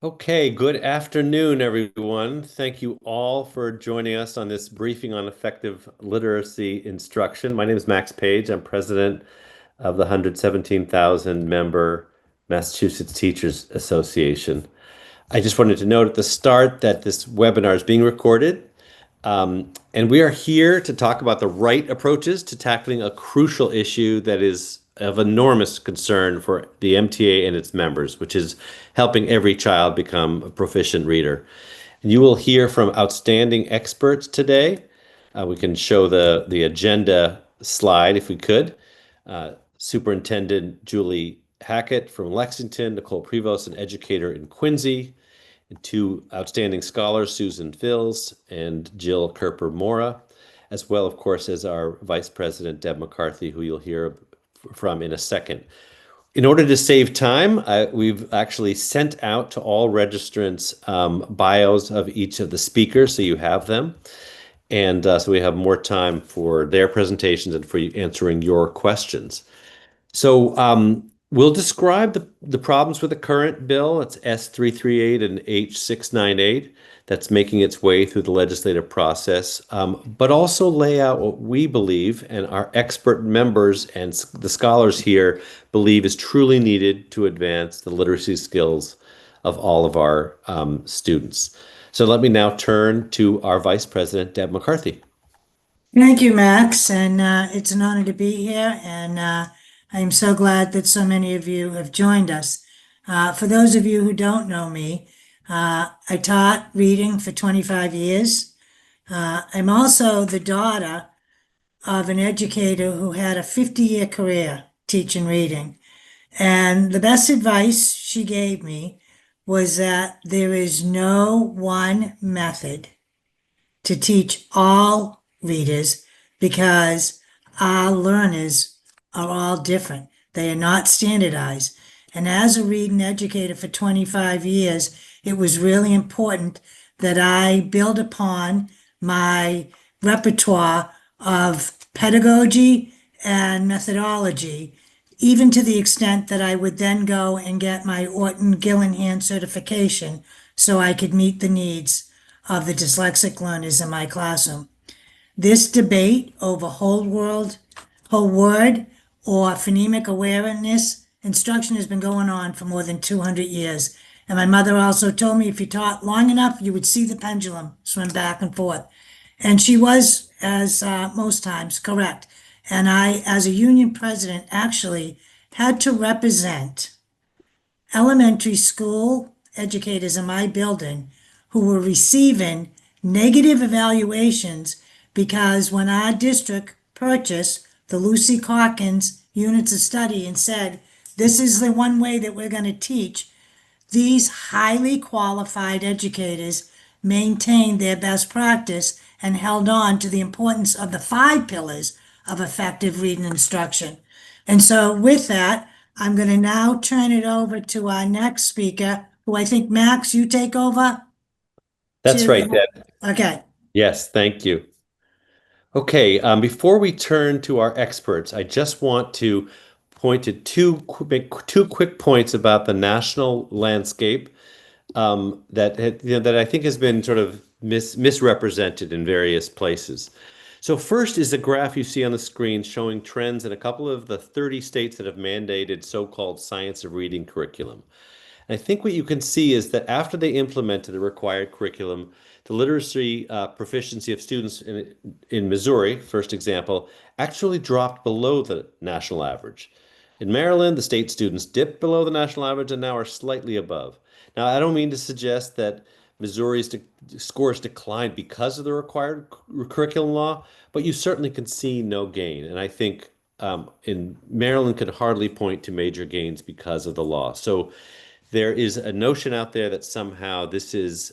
Okay, good afternoon, everyone. Thank you all for joining us on this briefing on effective literacy instruction. My name is Max Page. I'm president of the 117,000 member Massachusetts Teachers Association. I just wanted to note at the start that this webinar is being recorded, and we are here to talk about the right approaches to tackling a crucial issue that is of enormous concern for the MTA and its members, which is helping every child become a proficient reader. And you will hear from outstanding experts today. We can show the agenda slide if we could. Superintendent Julie Hackett from Lexington, Nicole Prevost, an educator in Quincy, and two outstanding scholars, Susan Fills and Jill Kerper-Mora, as well, of course, as our Vice President, Deb McCarthy, who you'll hear from in a second. In order to save time, we've actually sent out to all registrants bios of each of the speakers, so you have them. And so we have more time for their presentations and for you answering your questions. So we'll describe the problems with the current bill. It's S338 and H698 that's making its way through the legislative process, but also lay out what we believe and our expert members and the scholars here believe is truly needed to advance the literacy skills of all of our students. So let me now turn to our Vice President, Deb McCarthy. Thank you, Max, and it's an honor to be here, and I am so glad that so many of you have joined us. For those of you who don't know me, I taught reading for 25 years. I'm also the daughter of an educator who had a 50-year career teaching reading. And the best advice she gave me was that there is no one method to teach all readers because our learners are all different. They are not standardized. And as a reading educator for 25 years, it was really important that I build upon my repertoire of pedagogy and methodology, even to the extent that I would then go and get my Orton Gillingham certification so I could meet the needs of the dyslexic learners in my classroom. This debate over whole word, or phonemic awareness instruction has been going on for more than 200 years. And my mother also told me if you taught long enough, you would see the pendulum swim back and forth. And she was, as most times, correct. And I, as a union president, actually had to represent elementary school educators in my building who were receiving negative evaluations because when our district purchased the Lucy Calkins units of study and said, this is the one way that we're going to teach, these highly qualified educators maintained their best practice and held on to the importance of the 5 pillars of effective reading instruction. And so with that, I'm going to now turn it over to our next speaker, who I think, Max, you take over. That's right, Deb. Okay. Yes, thank you. Okay, before we turn to our experts, I just want to point to make two quick points about the national landscape that I think has been sort of misrepresented in various places. So first is the graph you see on the screen showing trends in a couple of the 30 states that have mandated so-called science of reading curriculum. And I think what you can see is that after they implemented the required curriculum, the literacy proficiency of students in Missouri, first example, actually dropped below the national average. In Maryland, the state students dipped below the national average and now are slightly above. Now, I don't mean to suggest that Missouri's scores declined because of the required curriculum law, but you certainly can see no gain. And I think in Maryland could hardly point to major gains because of the law. So there is a notion out there that somehow this is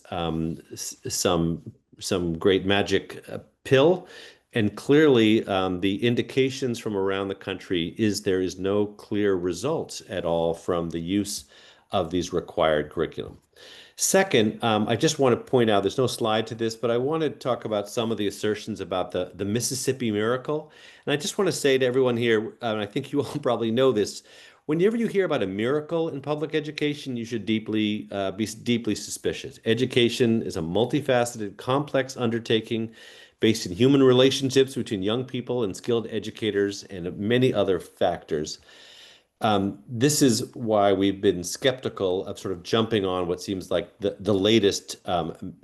some great magic pill. And clearly, the indications from around the country is there is no clear results at all from the use of these required curriculum. Second, I just want to point out, there's no slide to this, but I want to talk about some of the assertions about the Mississippi miracle. And I just want to say to everyone here, and I think you all probably know this, Whenever you hear about a miracle in public education, you should be deeply suspicious. Education is a multifaceted, complex undertaking based in human relationships between young people and skilled educators and many other factors. This is why we've been skeptical of sort of jumping on what seems like the latest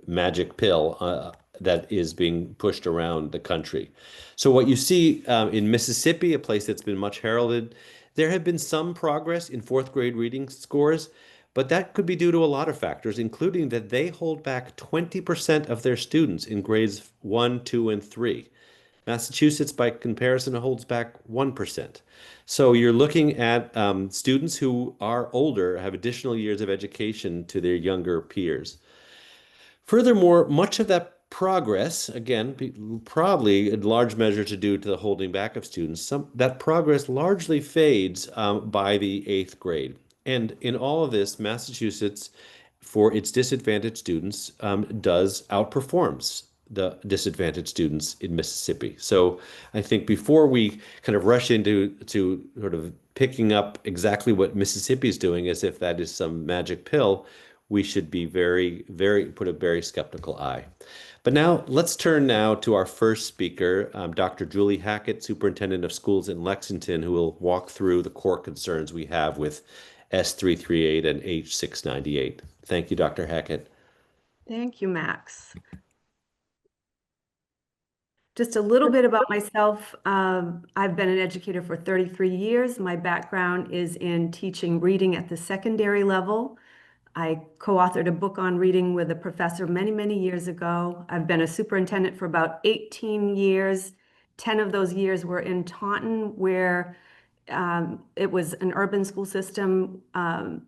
magic pill that is being pushed around the country. So what you see in Mississippi, a place that's been much heralded, there have been some progress in fourth grade reading scores, but that could be due to a lot of factors, including that they hold back 20% of their students in grades 1, 2, and 3. Massachusetts, by comparison, holds back 1%. So you're looking at students who are older, have additional years of education to their younger peers. Furthermore, much of that progress, again, probably in large measure to do to the holding back of students, that progress largely fades by the eighth grade. And in all of this, Massachusetts, for its disadvantaged students, does outperforms the disadvantaged students in Mississippi. So I think before we kind of rush into sort of picking up exactly what Mississippi is doing as if that is some magic pill, we should be put a very skeptical eye. But now let's turn now to our first speaker, Dr. Julie Hackett, Superintendent of Schools in Lexington, who will walk through the core concerns we have with S338 and H698. Thank you, Dr. Hackett. Thank you, Max. Just a little bit about myself. I've been an educator for 33 years. My background is in teaching reading at the secondary level. I co-authored a book on reading with a professor many, many years ago. I've been a superintendent for about 18 years. 10 of those years were in Taunton, where it was an urban school system, and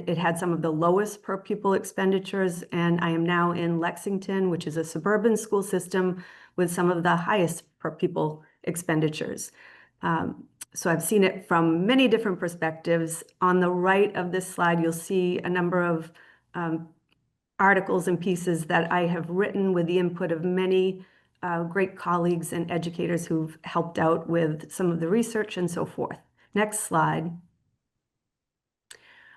it had some of the lowest per pupil expenditures. And I am now in Lexington, which is a suburban school system with some of the highest per pupil expenditures. So I've seen it from many different perspectives. On the right of this slide, you'll see a number of articles and pieces that I have written with the input of many great colleagues and educators who've helped out with some of the research and so forth. Next slide.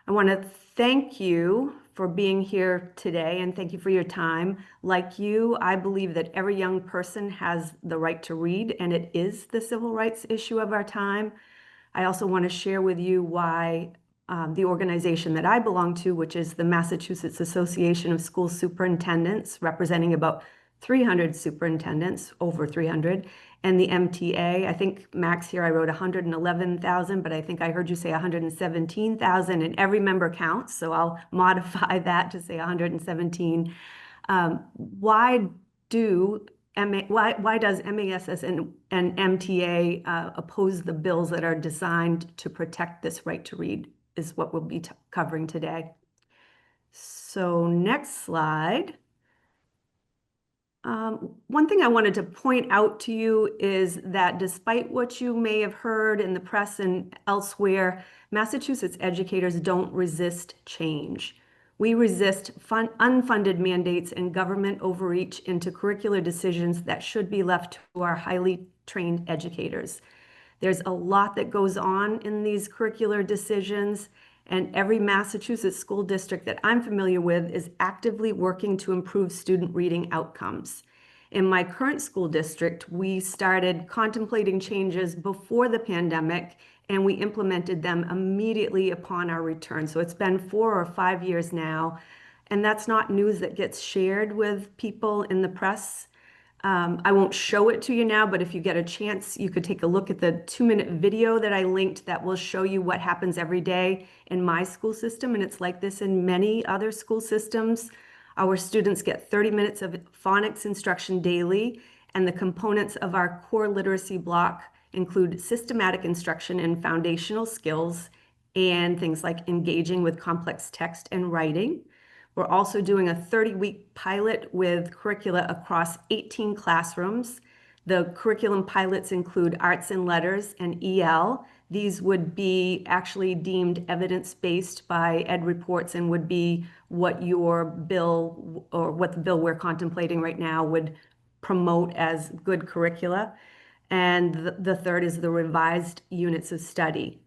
I want to thank you for being here today and thank you for your time. Like you, I believe that every young person has the right to read, and it is the civil rights issue of our time. I also want to share with you why the organization that I belong to, which is the Massachusetts Association of School Superintendents, representing about 300 superintendents, over 300, and the MTA. I think, Max, here I wrote 111,000, but I think I heard you say 117,000, and every member counts, so I'll modify that to say 117. Why does MASS and MTA oppose the bills that are designed to protect this right to read, is what we'll be covering today. So next slide. One thing I wanted to point out to you is that despite what you may have heard in the press and elsewhere, Massachusetts educators don't resist change. We resist unfunded mandates and government overreach into curricular decisions that should be left to our highly trained educators. There's a lot that goes on in these curricular decisions, and every Massachusetts school district that I'm familiar with is actively working to improve student reading outcomes. In my current school district, we started contemplating changes before the pandemic, and we implemented them immediately upon our return. So it's been 4 or 5 years now, and that's not news that gets shared with people in the press. I won't show it to you now, but if you get a chance, you could take a look at the 2-minute video that I linked that will show you what happens every day in my school system. And it's like this in many other school systems. Our students get 30 minutes of phonics instruction daily, and the components of our core literacy block include systematic instruction in foundational skills and things like engaging with complex text and writing. We're also doing a 30-week pilot with curricula across 18 classrooms. The curriculum pilots include arts and letters and EL. These would be actually deemed evidence-based by Ed Reports and would be what your bill, or what the bill we're contemplating right now, would promote as good curricula. And the third is the revised units of study.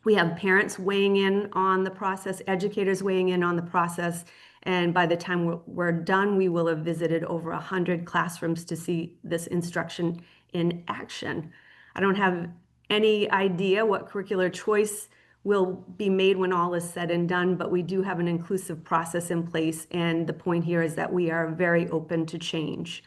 We have parents weighing in on the process, educators weighing in on the process, and by the time we're done, we will have visited over 100 classrooms to see this instruction in action. I don't have any idea what curricular choice will be made when all is said and done, but we do have an inclusive process in place, and the point here is that we are very open to change.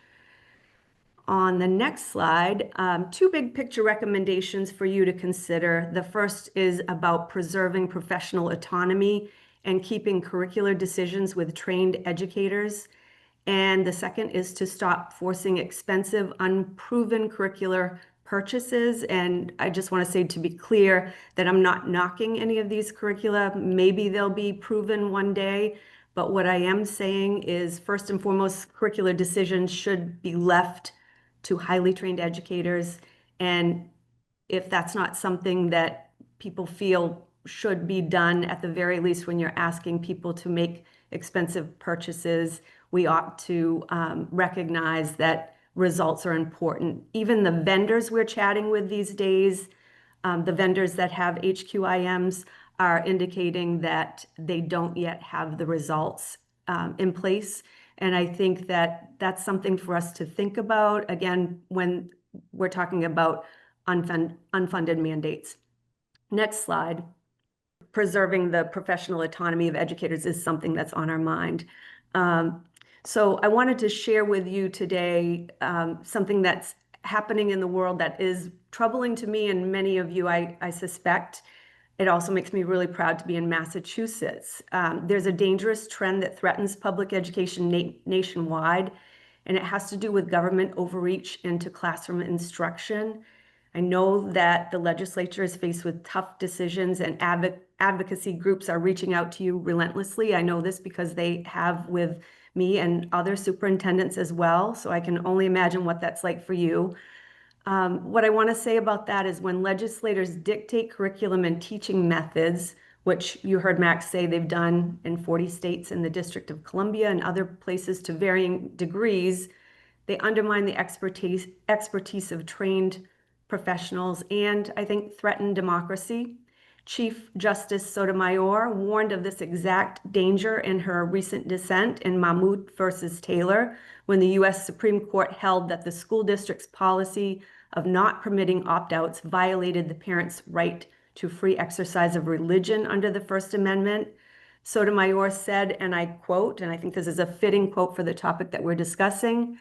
On the next slide, two big picture recommendations for you to consider. The first is about preserving professional autonomy and keeping curricular decisions with trained educators. And the second is to stop forcing expensive, unproven curricular purchases. And I just want to say, to be clear, that I'm not knocking any of these curricula. Maybe they'll be proven one day. But what I am saying is, first and foremost, curricular decisions should be left to highly trained educators. And if that's not something that people feel should be done, at the very least, when you're asking people to make expensive purchases, we ought to recognize that results are important. Even the vendors we're chatting with these days, the vendors that have HQIMs, are indicating that they don't yet have the results in place. And I think that that's something for us to think about, again, when we're talking about unfunded mandates. Next slide. Preserving the professional autonomy of educators is something that's on our mind. So I wanted to share with you today something that's happening in the world that is troubling to me and many of you, I suspect. It also makes me really proud to be in Massachusetts. There's a dangerous trend that threatens public education nationwide, and it has to do with government overreach into classroom instruction. I know that the legislature is faced with tough decisions, and advocacy groups are reaching out to you relentlessly. I know this because they have with me and other superintendents as well, so I can only imagine what that's like for you. What I want to say about that is, when legislators dictate curriculum and teaching methods, which you heard Max say they've done in 40 states and the District of Columbia and other places to varying degrees, they undermine the expertise of trained professionals and, I think, threaten democracy. Chief Justice Sotomayor warned of this exact danger in her recent dissent in Mahmoud versus Taylor, when the U.S. Supreme Court held that the school district's policy of not permitting opt-outs violated the parents' right to free exercise of religion under the First Amendment. Sotomayor said, and I quote, and I think this is a fitting quote for the topic that we're discussing,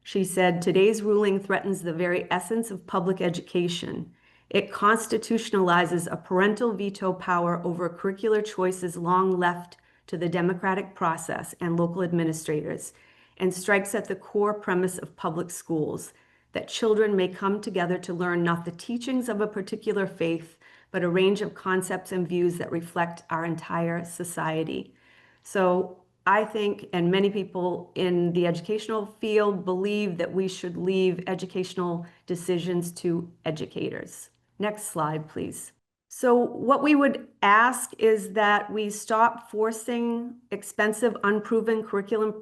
she said, "Today's ruling threatens the very essence of public education. It constitutionalizes a parental veto power over curricular choices long left to the democratic process and local administrators, and strikes at the core premise of public schools, that children may come together to learn not the teachings of a particular faith, but a range of concepts and views that reflect our entire society." So I think, and many people in the educational field believe, that we should leave educational decisions to educators. Next slide, please. So what we would ask is that we stop forcing expensive, unproven curriculum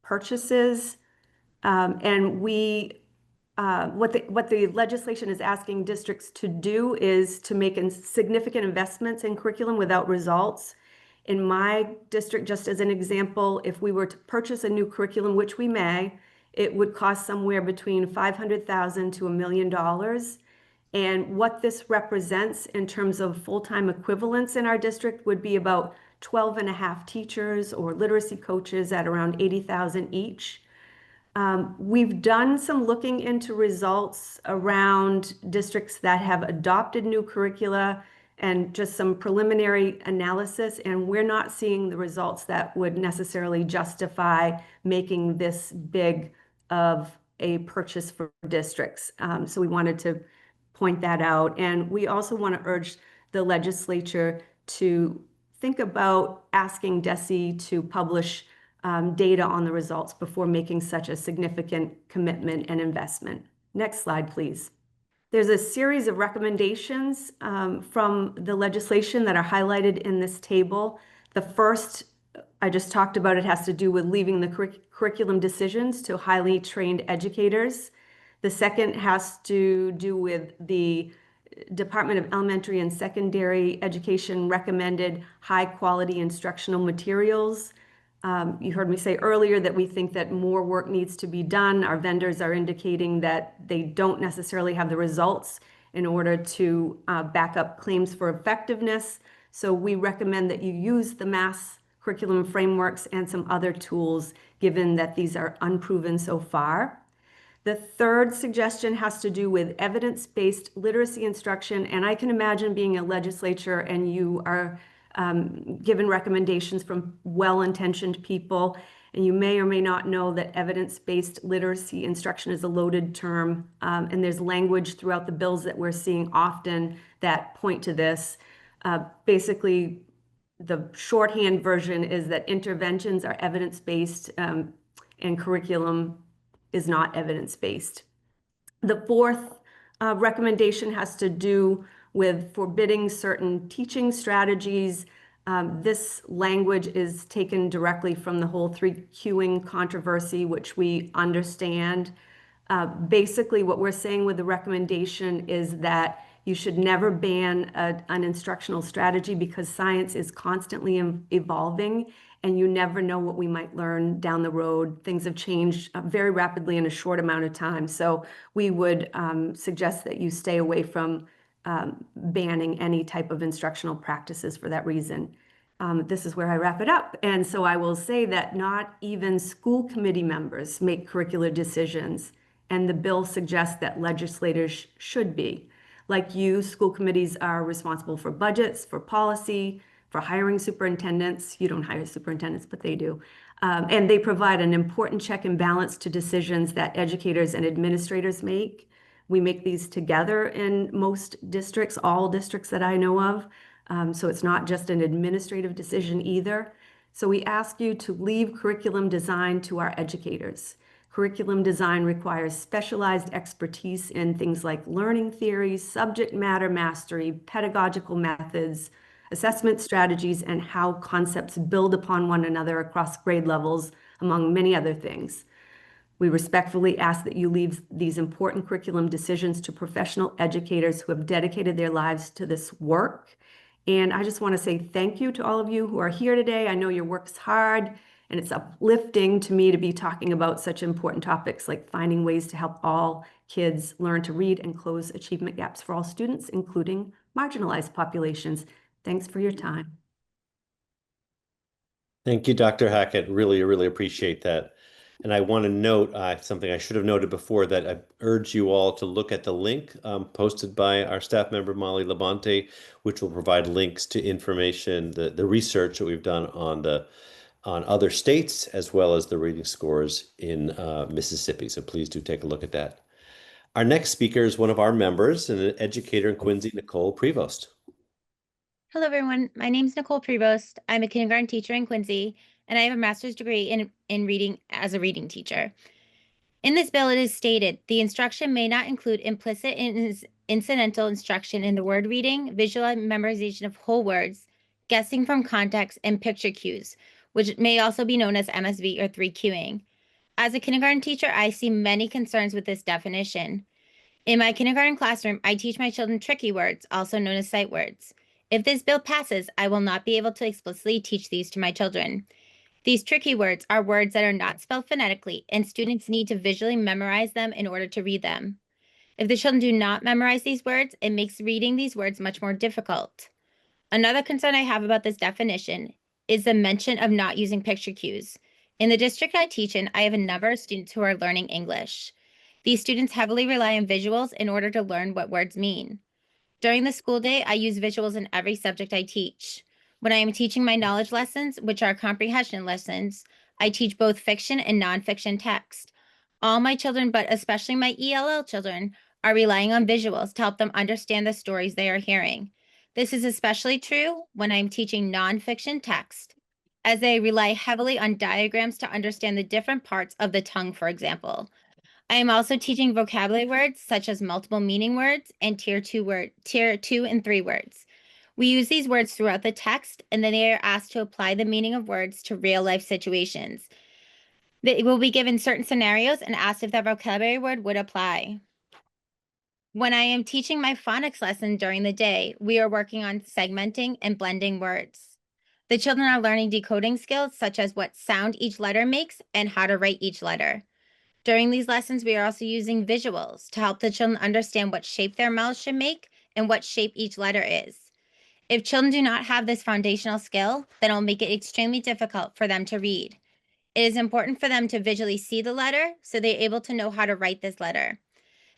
purchases, and what the legislation is asking districts to do is to make significant investments in curriculum without results. In my district, just as an example, if we were to purchase a new curriculum, which we may, it would cost somewhere between $500,000 to $1 million. And what this represents in terms of full-time equivalents in our district would be about 12 and a half teachers or literacy coaches at around 80,000 each. We've done some looking into results around districts that have adopted new curricula and just some preliminary analysis, and we're not seeing the results that would necessarily justify making this big of a purchase for districts. So we wanted to point that out. And we also want to urge the legislature to think about asking DESE to publish data on the results before making such a significant commitment and investment. Next slide, please. There's a series of recommendations from the legislation that are highlighted in this table. The first, I just talked about, it has to do with leaving the curriculum decisions to highly trained educators. The second has to do with the Department of Elementary and Secondary Education recommended high-quality instructional materials. You heard me say earlier that we think that more work needs to be done. Our vendors are indicating that they don't necessarily have the results in order to back up claims for effectiveness. So we recommend that you use the Mass curriculum frameworks and some other tools, given that these are unproven so far. The third suggestion has to do with evidence-based literacy instruction, and I can imagine being a legislature and you are given recommendations from well-intentioned people, and you may or may not know that evidence-based literacy instruction is a loaded term, and there's language throughout the bills that we're seeing often that point to this. Basically, the shorthand version is that interventions are evidence-based and curriculum is not evidence-based. The fourth recommendation has to do with forbidding certain teaching strategies. This language is taken directly from the whole 3Qing controversy, which we understand. Basically, what we're saying with the recommendation is that you should never ban an instructional strategy because science is constantly evolving and you never know what we might learn down the road. Things have changed very rapidly in a short amount of time. So we would suggest that you stay away from banning any type of instructional practices for that reason. This is where I wrap it up. And so I will say that not even school committee members make curricular decisions, and the bill suggests that legislators should be. Like you, school committees are responsible for budgets, for policy, for hiring superintendents. You don't hire superintendents, but they do. And they provide an important check and balance to decisions that educators and administrators make. We make these together in most districts, all districts that I know of. So it's not just an administrative decision either. So we ask you to leave curriculum design to our educators. Curriculum design requires specialized expertise in things like learning theories, subject matter mastery, pedagogical methods, assessment strategies, and how concepts build upon one another across grade levels, among many other things. We respectfully ask that you leave these important curriculum decisions to professional educators who have dedicated their lives to this work. And I just want to say thank you to all of you who are here today. I know your work's hard, and it's uplifting to me to be talking about such important topics like finding ways to help all kids learn to read and close achievement gaps for all students, including marginalized populations. Thanks for your time. Thank you, Dr. Hackett. Really, really appreciate that. And I want to note something I should have noted before, that I urge you all to look at the link posted by our staff member, Molly Labonte, which will provide links to information, the research that we've done on other states, as well as the reading scores in Mississippi. So please do take a look at that. Our next speaker is one of our members, an educator in Quincy, Nicole Prevost. Hello, everyone. My name is Nicole Prevost. I'm a kindergarten teacher in Quincy, and I have a master's degree in reading as a reading teacher. In this bill, it is stated, the instruction may not include implicit and incidental instruction in the word reading, visual memorization of whole words, guessing from context, and picture cues, which may also be known as MSV or 3Qing. As a kindergarten teacher, I see many concerns with this definition. In my kindergarten classroom, I teach my children tricky words, also known as sight words. If this bill passes, I will not be able to explicitly teach these to my children. These tricky words are words that are not spelled phonetically, and students need to visually memorize them in order to read them. If the children do not memorize these words, it makes reading these words much more difficult. Another concern I have about this definition is the mention of not using picture cues. In the district I teach in, I have a number of students who are learning English. These students heavily rely on visuals in order to learn what words mean. During the school day, I use visuals in every subject I teach. When I am teaching my knowledge lessons, which are comprehension lessons, I teach both fiction and nonfiction text. All my children, but especially my ELL children, are relying on visuals to help them understand the stories they are hearing. This is especially true when I'm teaching nonfiction text, as they rely heavily on diagrams to understand the different parts of the tongue, for example. I am also teaching vocabulary words such as multiple meaning words and tier 2 and 3 words. We use these words throughout the text, and then they are asked to apply the meaning of words to real life situations. They will be given certain scenarios and asked if their vocabulary word would apply. When I am teaching my phonics lesson during the day, we are working on segmenting and blending words. The children are learning decoding skills such as what sound each letter makes and how to write each letter. During these lessons, we are also using visuals to help the children understand what shape their mouths should make and what shape each letter is. If children do not have this foundational skill, then it will make it extremely difficult for them to read. It is important for them to visually see the letter so they're able to know how to write this letter.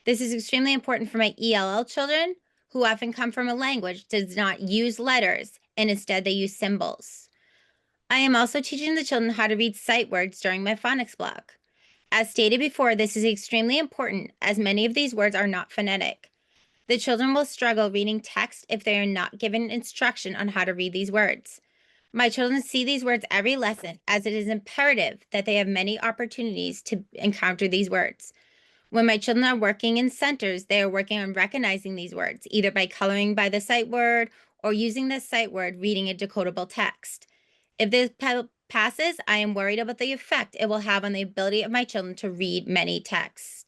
This is extremely important for my ELL children, who often come from a language that does not use letters and instead they use symbols. I am also teaching the children how to read sight words during my phonics block. As stated before, this is extremely important as many of these words are not phonetic. The children will struggle reading text if they are not given instruction on how to read these words. My children see these words every lesson as it is imperative that they have many opportunities to encounter these words. When my children are working in centers, they are working on recognizing these words, either by coloring by the sight word or using the sight word reading a decodable text. If this passes, I am worried about the effect it will have on the ability of my children to read many texts.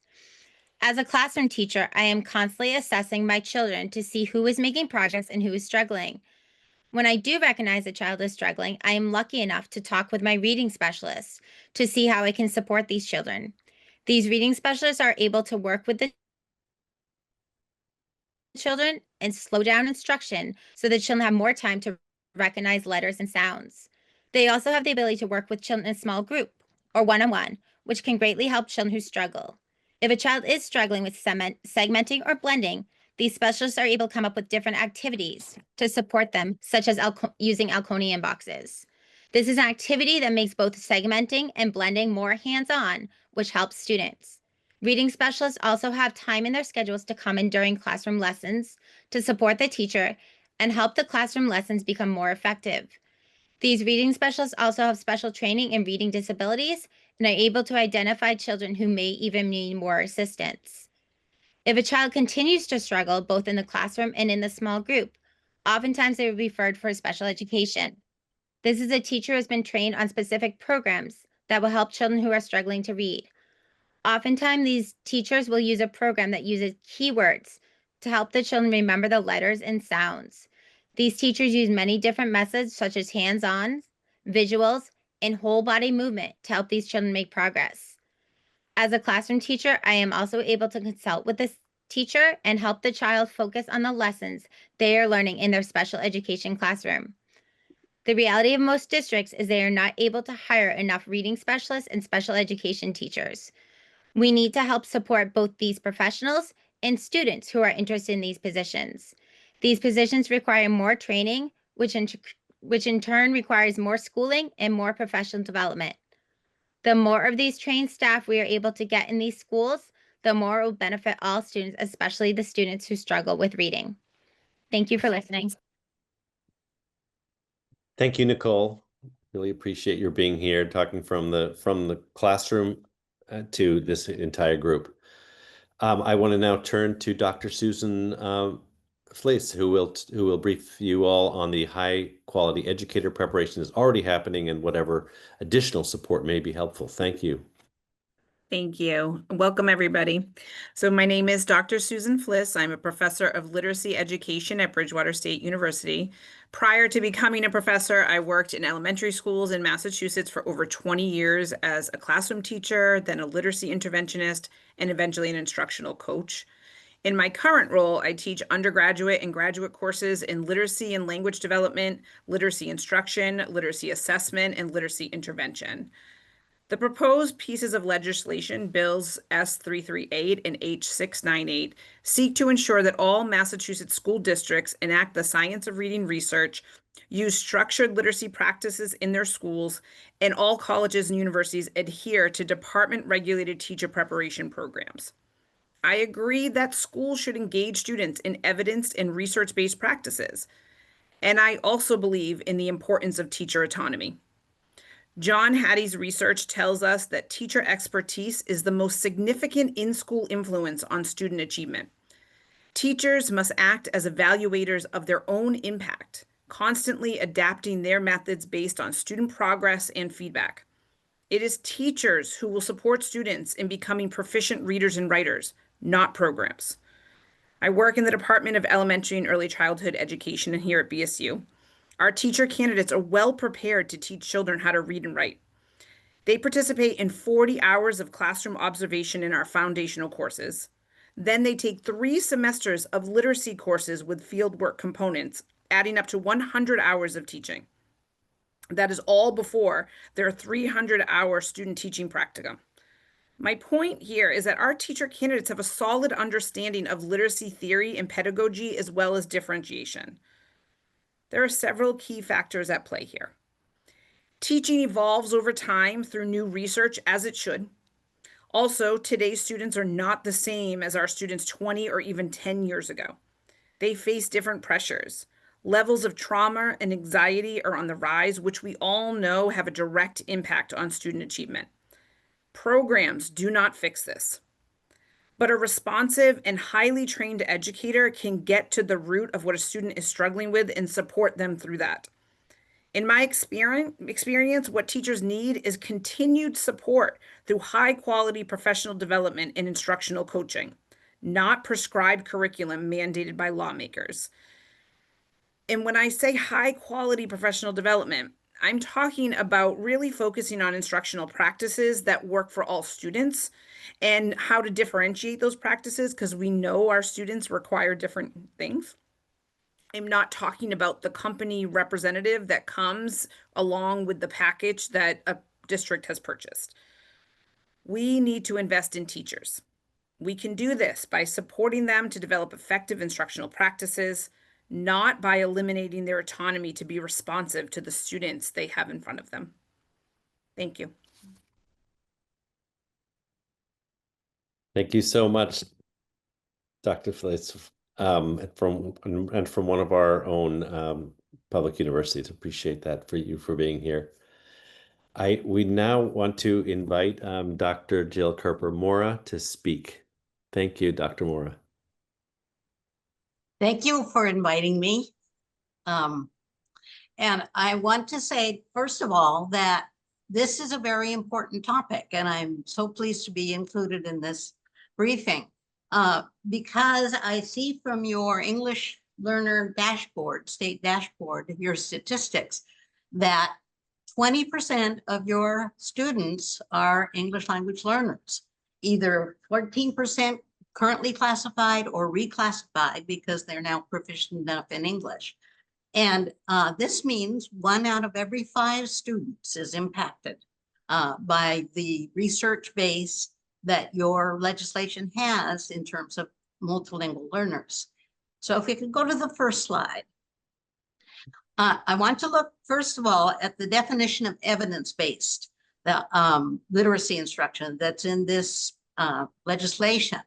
As a classroom teacher, I am constantly assessing my children to see who is making progress and who is struggling. When I do recognize a child is struggling, I am lucky enough to talk with my reading specialists to see how I can support these children. These reading specialists are able to work with the children and slow down instruction so the children have more time to recognize letters and sounds. They also have the ability to work with children in a small group or one-on-one, which can greatly help children who struggle. If a child is struggling with segmenting or blending, these specialists are able to come up with different activities to support them, such as using Alconian boxes. This is an activity that makes both segmenting and blending more hands-on, which helps students. Reading specialists also have time in their schedules to come in during classroom lessons to support the teacher and help the classroom lessons become more effective. These reading specialists also have special training in reading disabilities and are able to identify children who may even need more assistance. If a child continues to struggle both in the classroom and in the small group, oftentimes they are referred for special education. This is a teacher who has been trained on specific programs that will help children who are struggling to read. Oftentimes, these teachers will use a program that uses keywords to help the children remember the letters and sounds. These teachers use many different methods such as hands-on, visuals, and whole body movement to help these children make progress. As a classroom teacher, I am also able to consult with this teacher and help the child focus on the lessons they are learning in their special education classroom. The reality of most districts is they are not able to hire enough reading specialists and special education teachers. We need to help support both these professionals and students who are interested in these positions. These positions require more training, which in turn requires more schooling and more professional development. The more of these trained staff we are able to get in these schools, the more it will benefit all students, especially the students who struggle with reading. Thank you for listening. Thank you, Nicole. Really appreciate your being here, talking from the classroom to this entire group. I want to now turn to Dr. Susan Fleece, who will brief you all on the high quality educator preparation that's already happening and whatever additional support may be helpful. Thank you. Thank you. Welcome, everybody. So my name is Dr. Susan Fliss. I'm a professor of literacy education at Bridgewater State University. Prior to becoming a professor, I worked in elementary schools in Massachusetts for over 20 years as a classroom teacher, then a literacy interventionist, and eventually an instructional coach. In my current role, I teach undergraduate and graduate courses in literacy and language development, literacy instruction, literacy assessment, and literacy intervention. The proposed pieces of legislation, Bills S338 and H698, seek to ensure that all Massachusetts school districts enact the science of reading research, use structured literacy practices in their schools, and all colleges and universities adhere to department-regulated teacher preparation programs. I agree that schools should engage students in evidence and research-based practices, and I also believe in the importance of teacher autonomy. John Hattie's research tells us that teacher expertise is the most significant in-school influence on student achievement. Teachers must act as evaluators of their own impact, constantly adapting their methods based on student progress and feedback. It is teachers who will support students in becoming proficient readers and writers, not programs. I work in the Department of Elementary and Early Childhood Education here at BSU. Our teacher candidates are well prepared to teach children how to read and write. They participate in 40 hours of classroom observation in our foundational courses. Then they take 3 semesters of literacy courses with fieldwork components, adding up to 100 hours of teaching. That is all before their 300-hour student teaching practicum. My point here is that our teacher candidates have a solid understanding of literacy theory and pedagogy as well as differentiation. There are several key factors at play here. Teaching evolves over time through new research, as it should. Also, today's students are not the same as our students 20 or even 10 years ago. They face different pressures. Levels of trauma and anxiety are on the rise, which we all know have a direct impact on student achievement. Programs do not fix this, but a responsive and highly trained educator can get to the root of what a student is struggling with and support them through that. In my experience, what teachers need is continued support through high-quality professional development and instructional coaching, not prescribed curriculum mandated by lawmakers. And when I say high-quality professional development, I'm talking about really focusing on instructional practices that work for all students and how to differentiate those practices, because we know our students require different things. I'm not talking about the company representative that comes along with the package that a district has purchased. We need to invest in teachers. We can do this by supporting them to develop effective instructional practices, not by eliminating their autonomy to be responsive to the students they have in front of them. Thank you. Thank you so much, Dr. Fliss, from one of our own public universities. Appreciate that for you for being here. We now want to invite Dr. Jill Kerper-Mora to speak. Thank you, Dr. Mora. Thank you for inviting me. And I want to say, first of all, that this is a very important topic, and I'm so pleased to be included in this briefing because I see from your English learner dashboard, state dashboard, your statistics, that 20% of your students are English language learners, either 14% currently classified or reclassified because they're now proficient enough in English. And this means 1 out of every 5 students is impacted by the research base that your legislation has in terms of multilingual learners. So if we could go to the first slide. I want to look, first of all, at the definition of evidence-based, the literacy instruction that's in this legislation.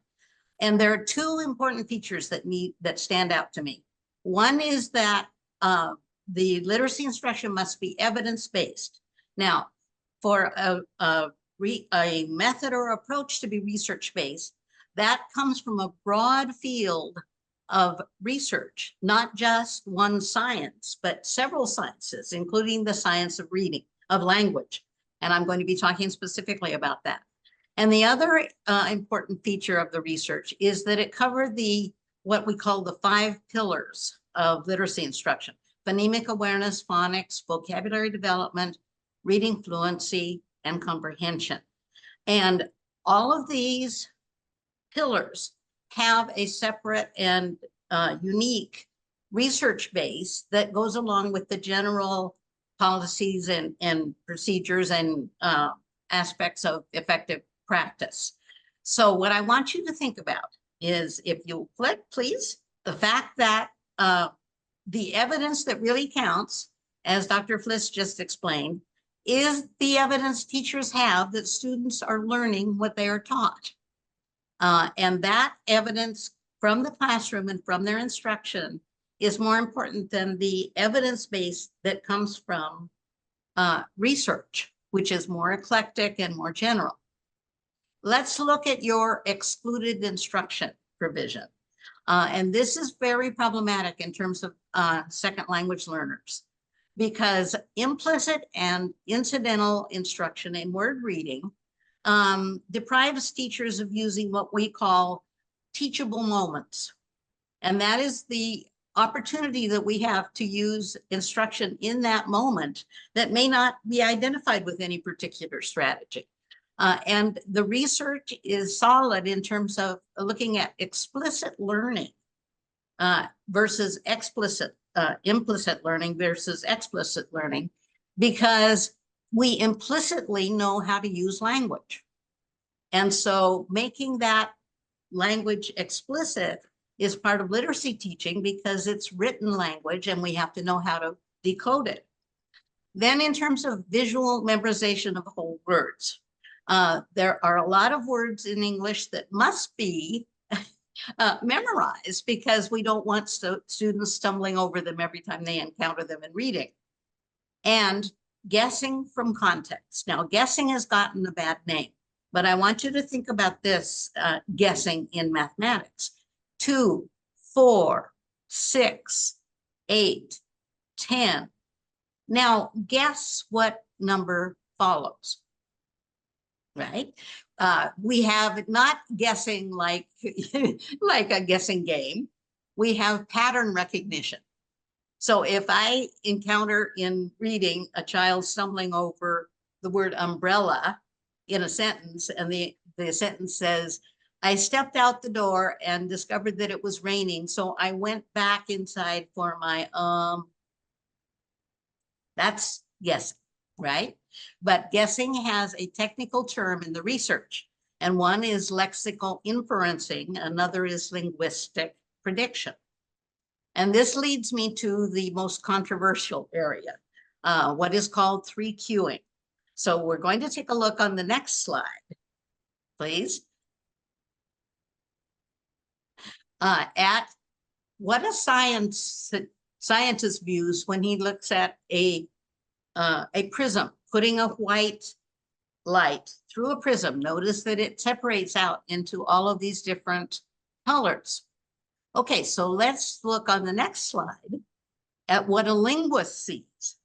And there are 2 important features that stand out to me. One is that the literacy instruction must be evidence-based. Now, for a method or approach to be research-based, that comes from a broad field of research, not just one science, but several sciences, including the science of reading, of language. And I'm going to be talking specifically about that. And the other important feature of the research is that it covered what we call the 5 pillars of literacy instruction: phonemic awareness, phonics, vocabulary development, reading fluency, and comprehension. And all of these pillars have a separate and unique research base that goes along with the general policies and procedures and aspects of effective practice. So what I want you to think about is, if you'll click, please, the fact that the evidence that really counts, as Dr. Fliss just explained, is the evidence teachers have that students are learning what they are taught. And that evidence from the classroom and from their instruction is more important than the evidence base that comes from research, which is more eclectic and more general. Let's look at your excluded instruction provision. And this is very problematic in terms of second language learners, because implicit and incidental instruction in word reading deprives teachers of using what we call teachable moments. And that is the opportunity that we have to use instruction in that moment that may not be identified with any particular strategy. And the research is solid in terms of looking at explicit learning versus implicit learning versus explicit learning, because we implicitly know how to use language. And so making that language explicit is part of literacy teaching because it's written language and we have to know how to decode it. Then in terms of visual memorization of whole words, there are a lot of words in English that must be memorized because we don't want students stumbling over them every time they encounter them in reading. And guessing from context. Now, guessing has gotten a bad name, but I want you to think about this guessing in mathematics. 2, 4, 6, 8, 10. Now, guess what number follows, right? We have not guessing like, like a guessing game. We have pattern recognition. So if I encounter in reading a child stumbling over the word umbrella in a sentence, and the sentence says, I stepped out the door and discovered that it was raining, so I went back inside for my, that's guessing, right? But guessing has a technical term in the research, and one is lexical inferencing, another is linguistic prediction. And this leads me to the most controversial area, what is called 3Qing. So we're going to take a look on the next slide, please, at what a scientist views when he looks at a prism, putting a white light through a prism. Notice that it separates out into all of these different colors. Okay, so let's look on the next slide at what a linguist sees,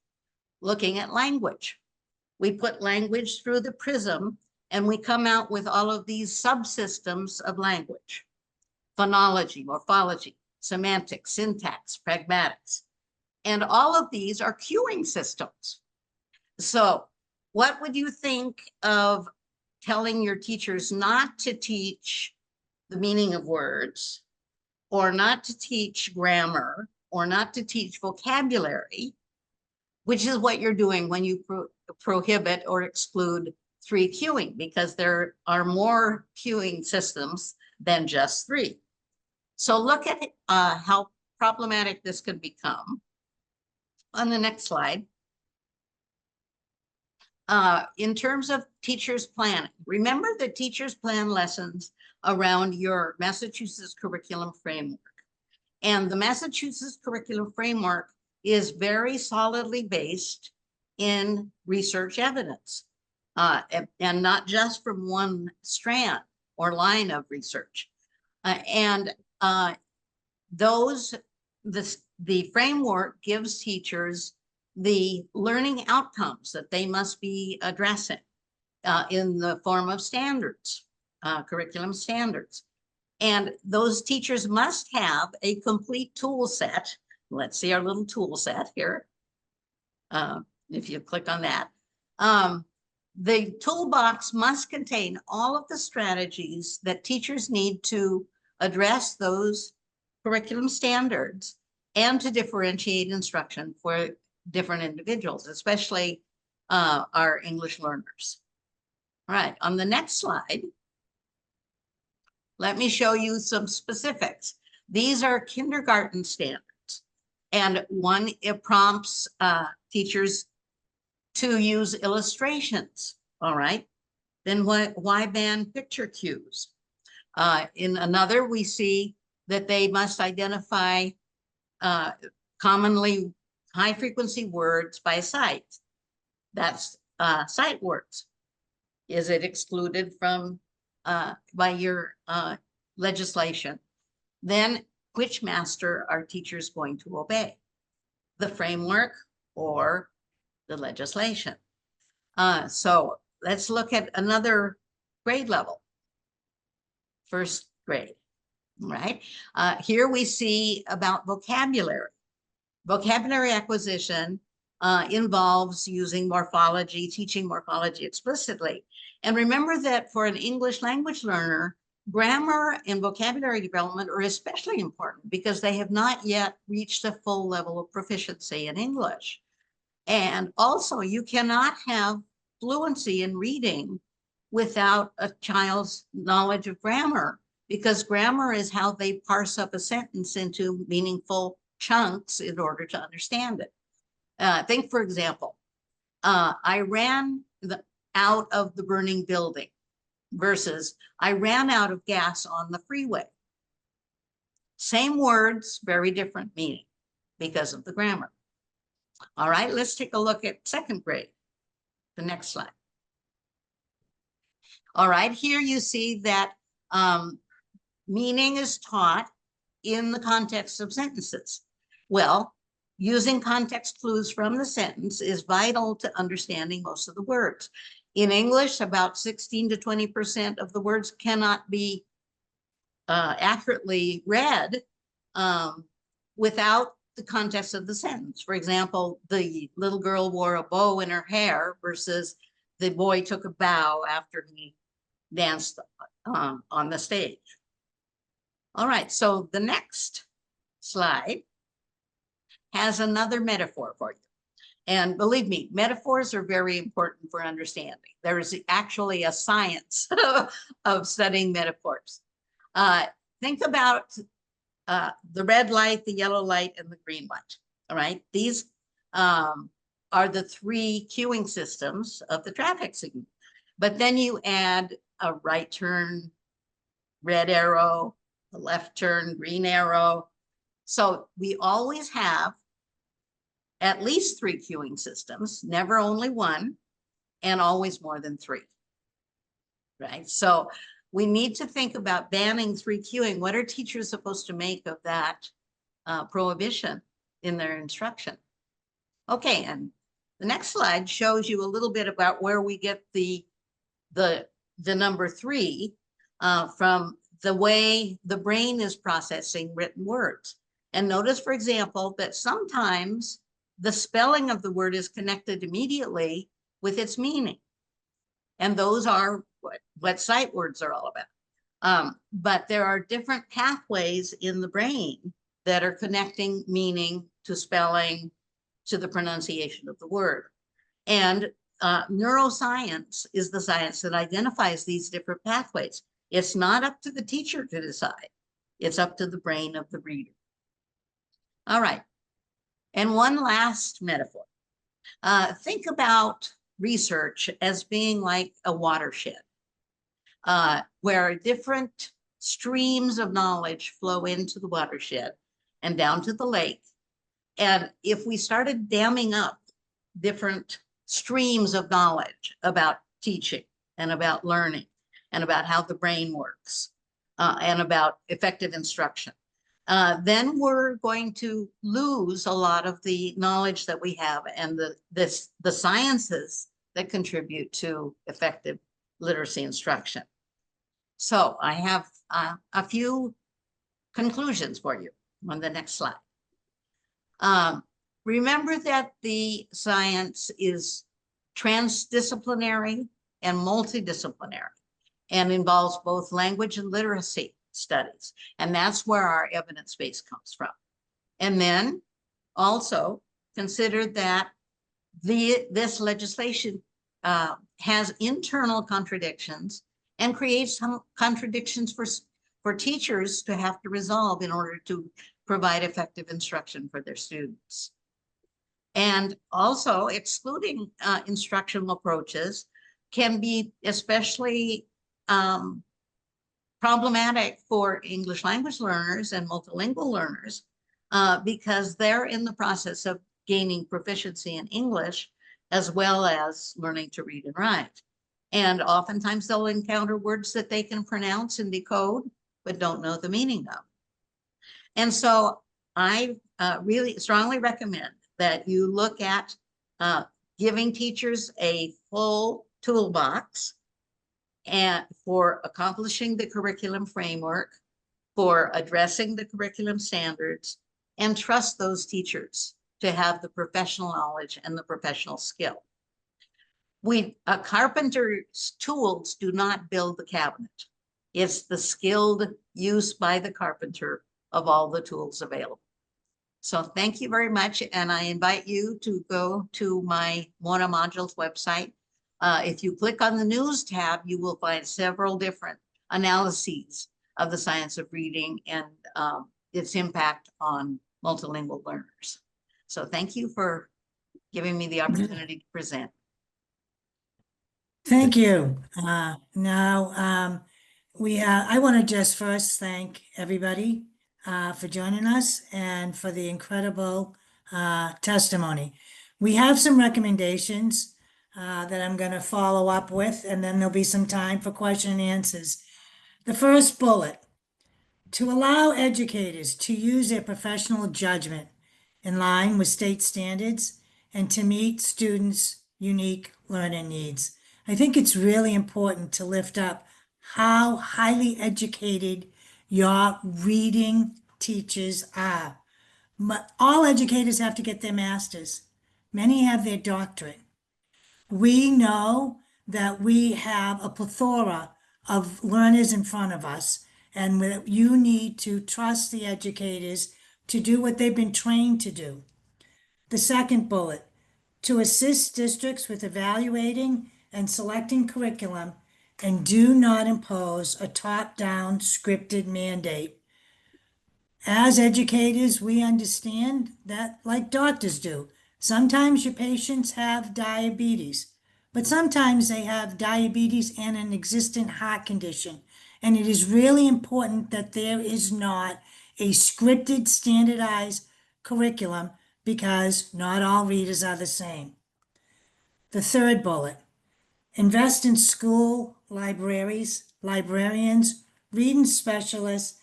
looking at language. We put language through the prism and we come out with all of these subsystems of language: phonology, morphology, semantics, syntax, pragmatics. And all of these are cueing systems. So what would you think of telling your teachers not to teach the meaning of words, or not to teach grammar, or not to teach vocabulary, which is what you're doing when you prohibit or exclude 3Qing, because there are more cueing systems than just 3. So look at how problematic this could become. On the next slide. In terms of teachers planning, remember that teachers plan lessons around your Massachusetts curriculum framework. And the Massachusetts curriculum framework is very solidly based in research evidence, and not just from one strand or line of research. The framework gives teachers the learning outcomes that they must be addressing in the form of standards, curriculum standards. And those teachers must have a complete tool set. Let's see our little tool set here. If you click on that. The toolbox must contain all of the strategies that teachers need to address those curriculum standards and to differentiate instruction for different individuals, especially our English learners. All right, on the next slide, let me show you some specifics. These are kindergarten standards, and it prompts teachers to use illustrations. All right, then why ban picture cues? In another, we see that they must identify commonly high frequency words by sight. That's sight words. Is it excluded from by your legislation? Then which master are teachers going to obey? The framework or the legislation? So let's look at another grade level. First grade. right? Here we see about vocabulary. Vocabulary acquisition involves using morphology, teaching morphology explicitly. And remember that for an English language learner, grammar and vocabulary development are especially important because they have not yet reached a full level of proficiency in English. And also, you cannot have fluency in reading without a child's knowledge of grammar, because grammar is how they parse up a sentence into meaningful chunks in order to understand it. Think, for example, I ran out of the burning building versus I ran out of gas on the freeway. Same words, very different meaning because of the grammar. All right, let's take a look at second grade. The next slide. All right, here you see that meaning is taught in the context of sentences. Well, using context clues from the sentence is vital to understanding most of the words. In English, about 16 to 20% of the words cannot be accurately read without the context of the sentence. For example, the little girl wore a bow in her hair versus the boy took a bow after he danced on the stage. All right, so the next slide has another metaphor for you. And believe me, metaphors are very important for understanding. There is actually a science of studying metaphors. Think about the red light, the yellow light, and the green light. All right, these are the three cueing systems of the traffic signal. But then you add a right turn, red arrow, a left turn, green arrow. So we always have at least three cueing systems, never only one, and always more than three, right? So we need to think about banning three cueing. What are teachers supposed to make of that prohibition in their instruction? Okay, and the next slide shows you a little bit about where we get the number three from the way the brain is processing written words. And notice, for example, that sometimes the spelling of the word is connected immediately with its meaning. And those are what sight words are all about. But there are different pathways in the brain that are connecting meaning to spelling to the pronunciation of the word. And neuroscience is the science that identifies these different pathways. It's not up to the teacher to decide. It's up to the brain of the reader. All right. And one last metaphor. Think about research as being like a watershed, where different streams of knowledge flow into the watershed and down to the lake. And if we started damming up different streams of knowledge about teaching and about learning and about how the brain works and about effective instruction, then we're going to lose a lot of the knowledge that we have and the sciences that contribute to effective literacy instruction. So I have a few conclusions for you on the next slide. Remember that the science is transdisciplinary and multidisciplinary and involves both language and literacy studies. And that's where our evidence base comes from. And then also consider that this legislation has internal contradictions and creates some contradictions for teachers to have to resolve in order to provide effective instruction for their students. And also excluding instructional approaches can be especially problematic for English language learners and multilingual learners because they're in the process of gaining proficiency in English as well as learning to read and write. And oftentimes they'll encounter words that they can pronounce and decode, but don't know the meaning of. And so I really strongly recommend that you look at giving teachers a full toolbox and for accomplishing the curriculum framework, for addressing the curriculum standards and trust those teachers to have the professional knowledge and the professional skill. A carpenter's tools do not build the cabinet. It's the skilled use by the carpenter of all the tools available. So thank you very much. And I invite you to go to my Mona Modules website. If you click on the news tab, you will find several different analyses of the science of reading and its impact on multilingual learners. So thank you for giving me the opportunity to present. Thank you. I want to just first thank everybody for joining us and for the incredible testimony. We have some recommendations that I'm going to follow up with, and then there'll be some time for question and answers. The first bullet, to allow educators to use their professional judgment in line with state standards and to meet students' unique learning needs. I think it's really important to lift up how highly educated your reading teachers are. All educators have to get their masters. Many have their doctorate. We know that we have a plethora of learners in front of us, and you need to trust the educators to do what they've been trained to do. The second bullet, to assist districts with evaluating and selecting curriculum and do not impose a top-down scripted mandate. As educators, we understand that, like doctors do, sometimes your patients have diabetes, but sometimes they have diabetes and an existing heart condition. And it is really important that there is not a scripted, standardized curriculum because not all readers are the same. The third bullet, invest in school libraries, librarians, reading specialists,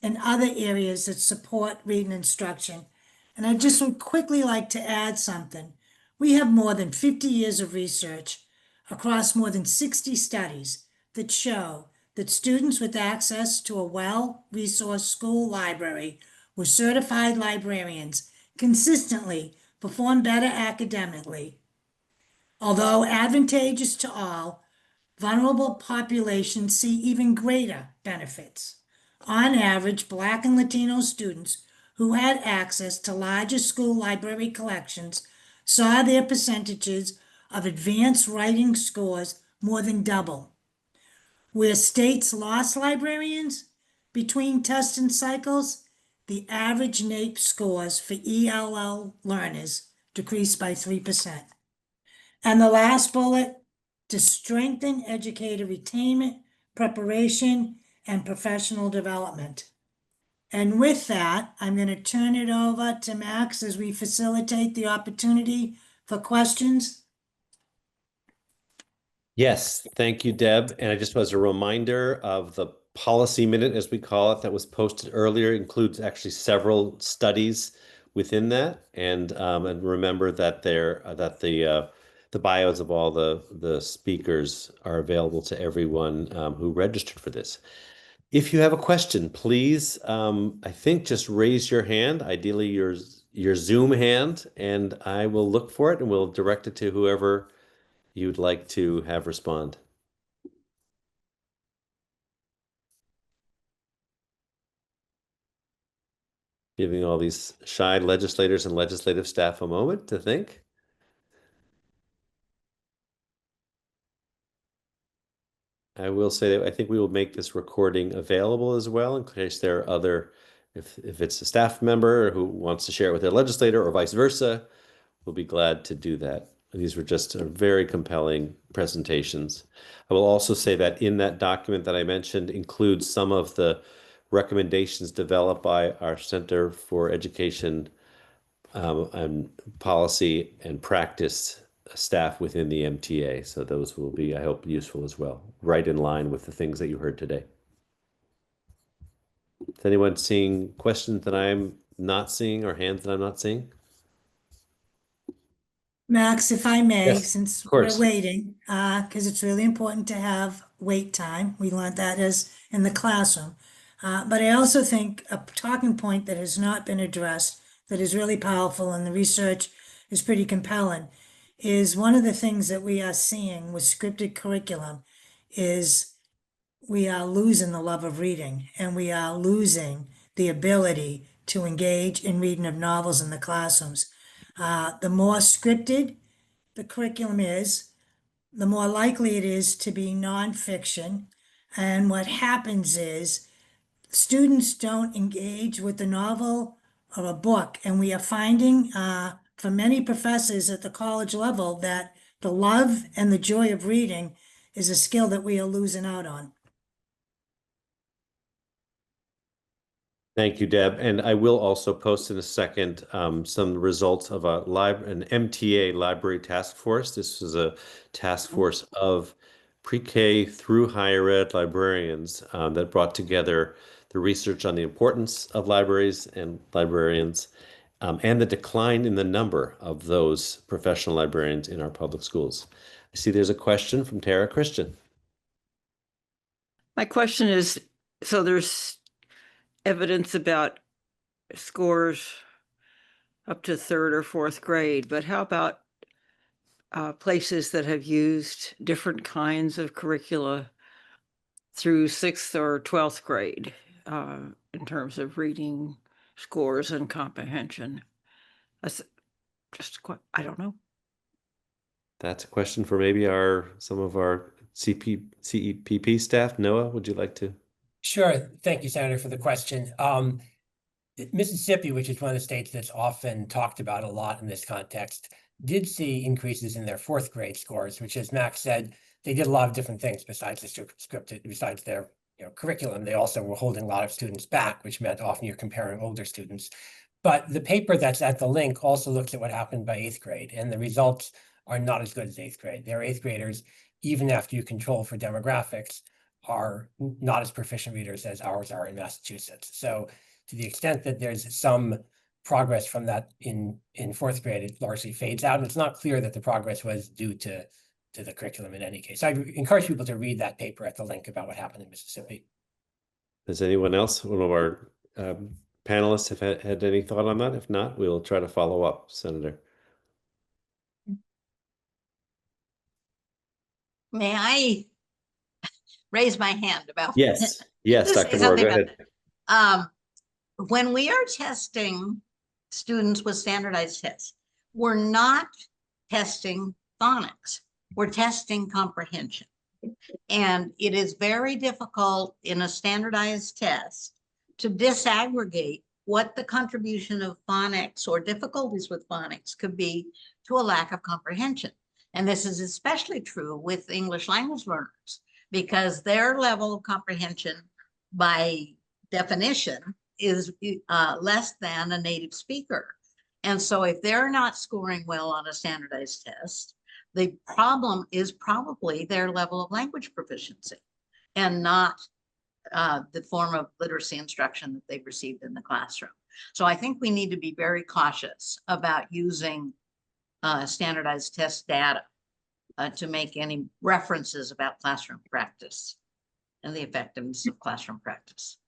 and other areas that support reading instruction. And I just would quickly like to add something. We have more than 50 years of research across more than 60 studies that show that students with access to a well-resourced school library with certified librarians consistently perform better academically. Although advantageous to all, vulnerable populations see even greater benefits. On average, Black and Latino students who had access to larger school library collections saw their percentages of advanced writing scores more than double. Where states lost librarians between testing cycles, the average NAEP scores for ELL learners decreased by 3%. And the last bullet, to strengthen educator retainment, preparation, and professional development. And with that, I'm going to turn it over to Max as we facilitate the opportunity for questions. Yes, thank you, Deb. And I just was a reminder of the policy minute, as we call it, that was posted earlier, includes actually several studies within that. And remember that the bios of all the speakers are available to everyone who registered for this. If you have a question, please, I think just raise your hand, ideally your Zoom hand, and I will look for it and we'll direct it to whoever you'd like to have respond. Giving all these shy legislators and legislative staff a moment to think. I will say that I think we will make this recording available as well in case there are other, if it's a staff member who wants to share it with their legislator or vice versa, we'll be glad to do that. These were just very compelling presentations. I will also say that in that document that I mentioned includes some of the recommendations developed by our Center for Education and Policy and Practice staff within the MTA. So those will be, I hope, useful as well, right in line with the things that you heard today. Is anyone seeing questions that I'm not seeing or hands that I'm not seeing? Max, if I may, Yes, since of we're course. waiting, because it's really important to have wait time. We learned that as in the classroom. But I also think a talking point that has not been addressed that is really powerful, and the research is pretty compelling, is one of the things that we are seeing with scripted curriculum is we are losing the love of reading, and we are losing the ability to engage in reading of novels in the classrooms. The more scripted the curriculum is, the more likely it is to be nonfiction. And what happens is students don't engage with the novel or a book. And we are finding for many professors at the college level that the love and the joy of reading is a skill that we are losing out on. Thank you, Deb. And I will also post in a second some results of an MTA library task force. This was a task force of pre-K through higher ed librarians that brought together the research on the importance of libraries and librarians and the decline in the number of those professional librarians in our public schools. I see there's a question from Tara Christian. My question is, so there's evidence about scores up to third or fourth grade, but how about places that have used different kinds of curricula through 6th or 12th grade in terms of reading scores and comprehension? That's just quite, I don't know. That's a question for maybe some of our CEPP staff. Noah, would you like to? Sure. Thank you, Senator, for the question. Mississippi, which is one of the states that's often talked about a lot in this context, did see increases in their fourth grade scores, which, as Max said, they did a lot of different things besides the scripted, besides their curriculum. They also were holding a lot of students back, which meant often you're comparing older students. But the paper that's at the link also looks at what happened by 8th grade, and the results are not as good as 8th grade. Their 8th graders, even after you control for demographics, are not as proficient readers as ours are in Massachusetts. So to the extent that there's some progress from that in 4th grade, it largely fades out. And it's not clear that the progress was due to the curriculum in any case. I encourage people to read that paper at the link about what happened in Mississippi. Does anyone else, one of our panelists, have had any thought on that? If not, we'll try to follow up, Senator. May I raise my hand about? Yes, yes, Say Dr. Moore, something go about ahead. When we are testing students with standardized tests, we're not testing phonics, we're testing comprehension. And it is very difficult in a standardized test to disaggregate what the contribution of phonics or difficulties with phonics could be to a lack of comprehension. And this is especially true with English language learners, because their level of comprehension by definition is less than a native speaker. And so if they're not scoring well on a standardized test, the problem is probably their level of language proficiency and not the form of literacy instruction that they've received in the classroom. So I think we need to be very cautious about using standardized test data to make any references about classroom practice and the effectiveness of classroom practice.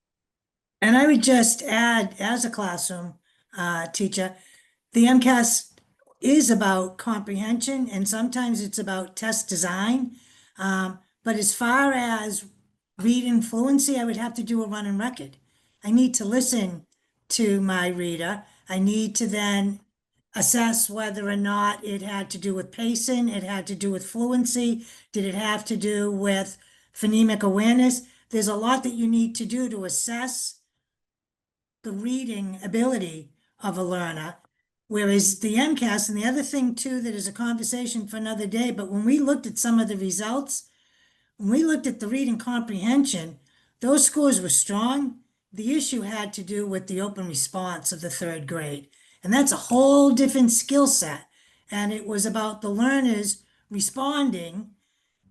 And I would just add, as a classroom teacher, the MCAS is about comprehension, and sometimes it's about test design. But as far as reading fluency, I would have to do a running record. I need to listen to my reader. I need to then assess whether or not it had to do with pacing, it had to do with fluency, did it have to do with phonemic awareness? There's a lot that you need to do to assess the reading ability of a learner. Whereas the MCAS, and the other thing too, that is a conversation for another day, but when we looked at some of the results, when we looked at the reading comprehension, those scores were strong. The issue had to do with the open response of the 3rd grade. And that's a whole different skill set. And it was about the learners responding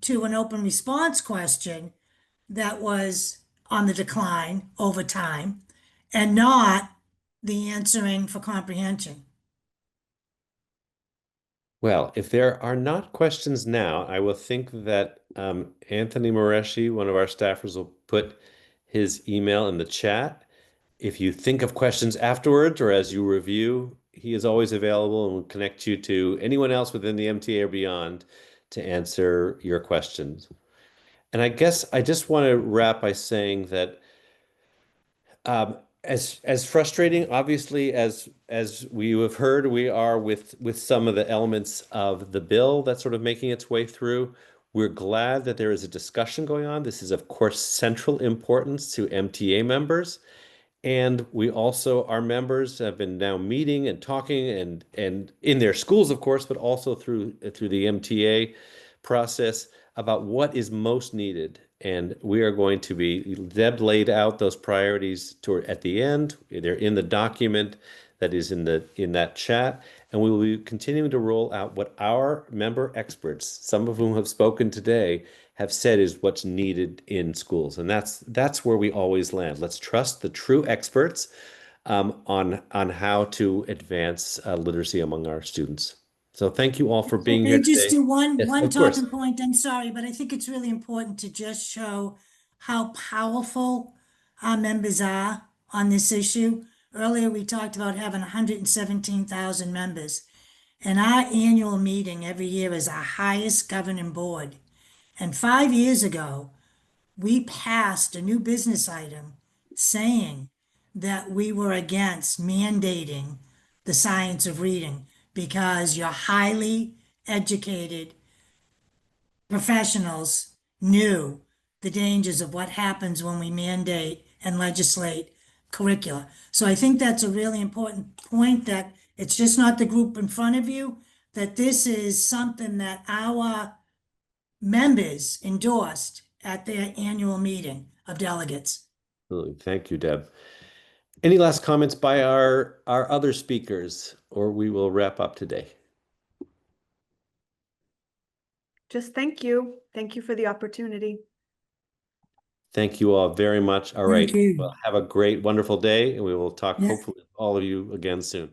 to an open response question that was on the decline over time, and not the answering for comprehension. Well, if there are not questions now, I will think that Anthony Moreshi, one of our staffers, will put his email in the chat. If you think of questions afterwards or as you review, he is always available and will connect you to anyone else within the MTA or beyond to answer your questions. And I guess I just want to wrap by saying that as frustrating, obviously, as we have heard, we are with some of the elements of the bill that's sort of making its way through. We're glad that there is a discussion going on. This is, of course, central importance to MTA members. And we also, our members have been now meeting and talking and in their schools, of course, but also through the MTA process about what is most needed. And we are going to be, Deb laid out those priorities at the end. They're in the document that is in that chat. And we will be continuing to roll out what our member experts, some of whom have spoken today, have said is what's needed in schools. And that's where we always land. Let's trust the true experts on how to advance literacy among our students. So thank you all for being here today. Just do one Yes, of course. talking point. I'm sorry, but I think it's really important to just show how powerful our members are on this issue. Earlier, we talked about having 117,000 members. And our annual meeting every year is our highest governing board. And 5 years ago, we passed a new business item saying that we were against mandating the science of reading because your highly educated professionals knew the dangers of what happens when we mandate and legislate curricula. So I think that's a really important point, that it's just not the group in front of you, that this is something that our members endorsed at their annual meeting of delegates. Absolutely. Thank you, Deb. Any last comments by our other speakers, or we will wrap up today? Just thank you. Thank you for the opportunity. Thank you all very much. All Thank right. you. Well, have a great, wonderful day, and we will talk Yeah. hopefully with all of you again soon.